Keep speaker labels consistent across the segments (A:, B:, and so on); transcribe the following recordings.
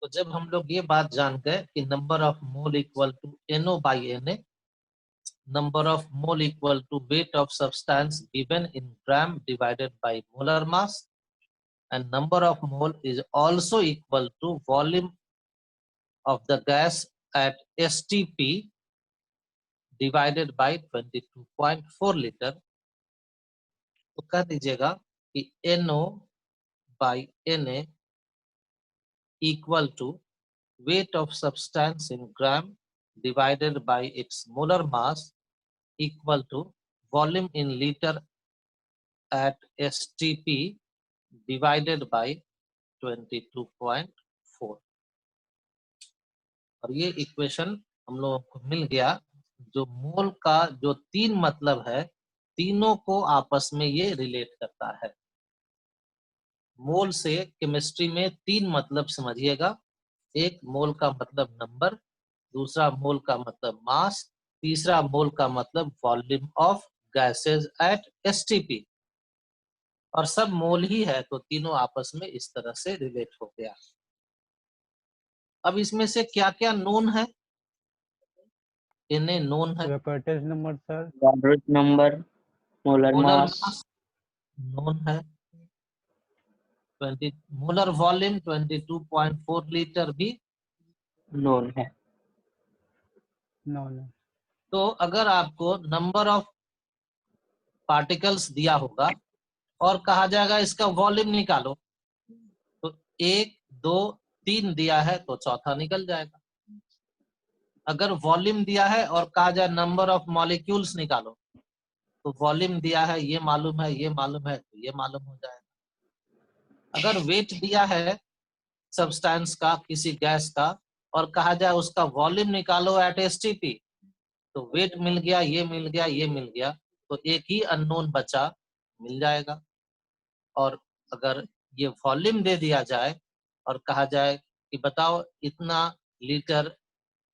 A: तो जब हम लोग ये बात जान गए कि number of mole equal to NO by Na, number of mole equal to weight of substance given in gram divided by molar mass, and number of mole is also equal to volume of the gas at STP divided by 22.4 liter. तो कह दीजिएगा कि NO by Na equal to weight of substance in gram divided by its molar mass equal to volume in liter at STP divided by 22.4। और ये equation हम लोगों को मिल गया। जो मोल का जो तीन मतलब है, तीनों को आपस में ये रिलेट करता है। मोल से केमिस्ट्री में तीन मतलब समझिएगा। एक मोल का मतलब नंबर, दूसरा मोल का मतलब मास, तीसरा मोल का मतलब volume of gases at STP. और सब मोल ही है, तो तीनों आपस में इस तरह से रिलेट हो गया। अब इसमें से क्या क्या नोन है? इन्हें नोन है।
B: Curtis number sir,
C: Root number, molar
A: molar
C: mass,
A: मास नोन है। 20 मोलर वॉल्यूम 22.4 लीटर भी
C: known है।
B: no no
A: तो अगर आपको नंबर ऑफ पार्टिकल्स दिया होगा और कहा जाएगा इसका वॉल्यूम निकालो, तो 1 2 3 दिया है तो चौथा निकल जाएगा। अगर वॉल्यूम दिया है और कहा जाए नंबर ऑफ मॉलिक्यूल्स निकालो, तो वॉल्यूम दिया है, ये मालूम है, ये मालूम है, तो ये मालूम हो जाएगा। अगर वेट दिया है सब्सटेंस का, किसी गैस का, और कहा जाए उसका वॉल्यूम निकालो एट एसटीपी, तो वेट मिल गया, ये मिल गया, ये मिल गया, तो एक ही अननोन बचा, मिल जाएगा। और अगर ये वॉल्यूम दे दिया जाए और कहा जाए कि बताओ इतना लीटर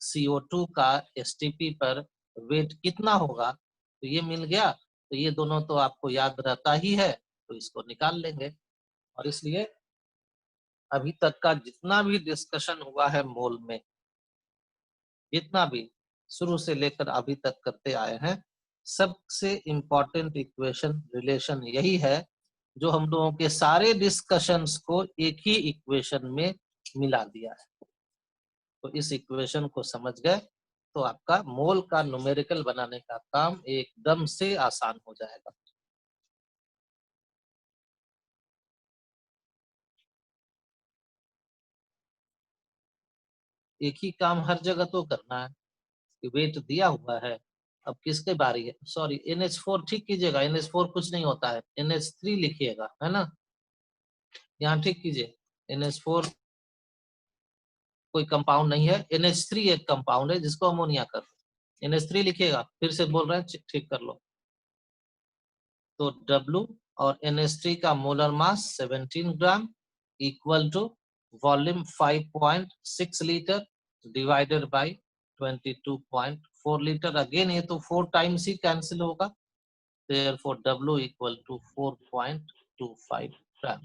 A: CO2 का एसटीपी पर वेट कितना होगा, तो ये मिल गया। तो ये दोनों तो आपको याद रहता ही है, तो इसको निकाल लेंगे। और इसलिए अभी तक का जितना भी डिस्कशन हुआ है मोल में, जितना भी शुरू से लेकर अभी तक करते आए हैं, सबसे इम्पोर्टेंट इक्वेशन रिलेशन यही है जो हम लोगों के सारे डिस्कशंस को एक ही इक्वेशन में मिला दिया है। तो इस इक्वेशन को समझ गए तो आपका मोल का न्यूमेरिकल बनाने का काम एकदम से आसान हो जाएगा। एक ही काम हर जगह तो करना है कि वेट दिया हुआ है, अब किसके बारी है। सॉरी, NH4 ठीक कीजिएगा, NH4 कुछ नहीं होता है, NH3 लिखिएगा, है ना। यहाँ ठीक कीजिए, NH4 कोई कंपाउंड नहीं है, NH3 एक कंपाउंड है जिसको अमोनिया कर, NH3 लिखिएगा। फिर से बोल रहे हैं, ठीक कर लो। तो W और NH3 का molar mass 17 gram equal to volume 5.6 litre divided by 22.4 litre. Again ये तो 4 टाइम्स ही कैंसिल होगा, therefore W equal to 4.25 gram.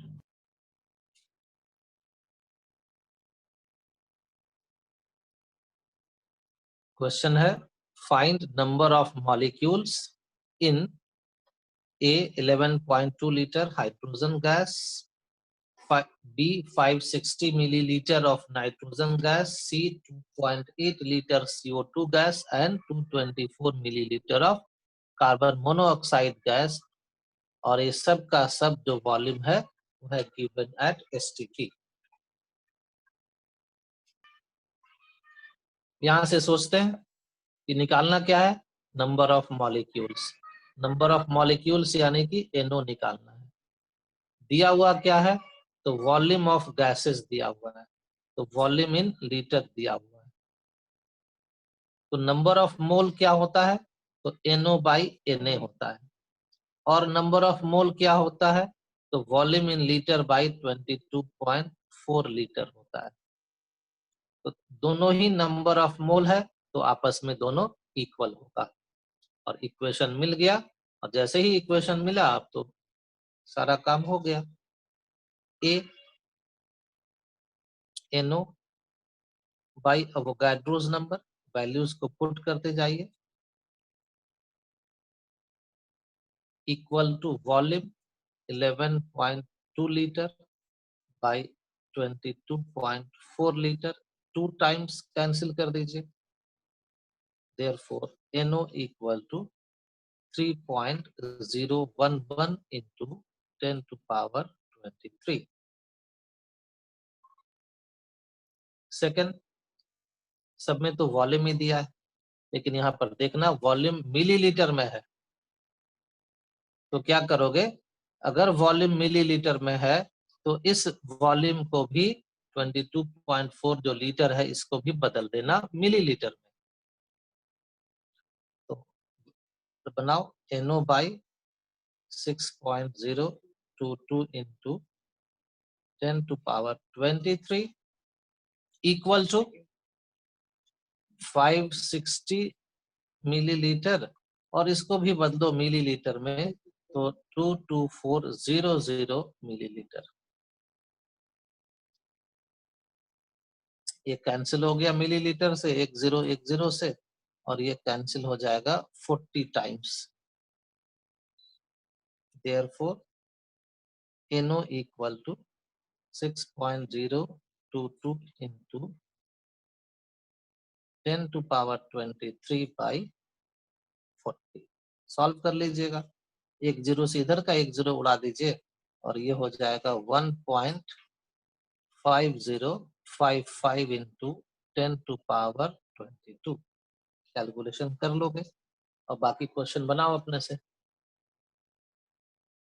A: Question है, find number of molecules in A 11.2 liter hydrogen gas, B 560 milliliter of nitrogen gas, C 2.8 liter CO2 gas and 224 milliliter of carbon monoxide gas. और ये सब का सब जो volume है वो है गिवन एट एसटीपी। यहां से सोचते हैं कि निकालना क्या है, number of molecules. Number of molecules यानी कि NO निकालना है। दिया हुआ क्या है, तो वॉल्यूम ऑफ गैसेस दिया हुआ है, तो वॉल्यूम इन लीटर दिया हुआ है। तो नंबर ऑफ मोल क्या होता है, तो NO बाई Na होता है। और नंबर ऑफ मोल क्या होता है, तो volume in litre by 22.4 litre होता है। तो दोनों ही नंबर ऑफ मोल है, तो आपस में दोनों इक्वल होगा। और इक्वेशन मिल गया, और जैसे ही इक्वेशन मिला अब तो सारा काम हो गया। A NO by Avogadro's number, values को पुट करते जाइए, equal to volume 11.2 litre by 22.4 litre, 2 times cancel कर दीजिए, therefore NO equal to 3.011 into 10 to power 23. Second, सब में तो वॉल्यूम ही दिया है, लेकिन यहाँ पर देखना वॉल्यूम मिलीलीटर में है, तो क्या करोगे, अगर वॉल्यूम मिलीलीटर में है तो इस वॉल्यूम को भी 22.4 जो लीटर है इसको भी बदल देना मिलीलीटर में। तो बनाओ NO by 6.022 into 10 to power 23 equal to 560 millilitre, और इसको भी बदलो मिलीलीटर में तो 22400 मिलीलीटर। ये कैंसिल हो गया मिलीलीटर से, 1010 से, और ये कैंसिल हो जाएगा 40 times. Therefore NO equal to 6.022 into 10 to power 23 by 40। Solve कर लीजिएगा, एक जीरो से इधर का एक जीरो उड़ा दीजिए और ये हो जाएगा 1.5055 into 10 to power 22। कैलकुलेशन कर लोगे और बाकी क्वेश्चन बनाओ अपने से।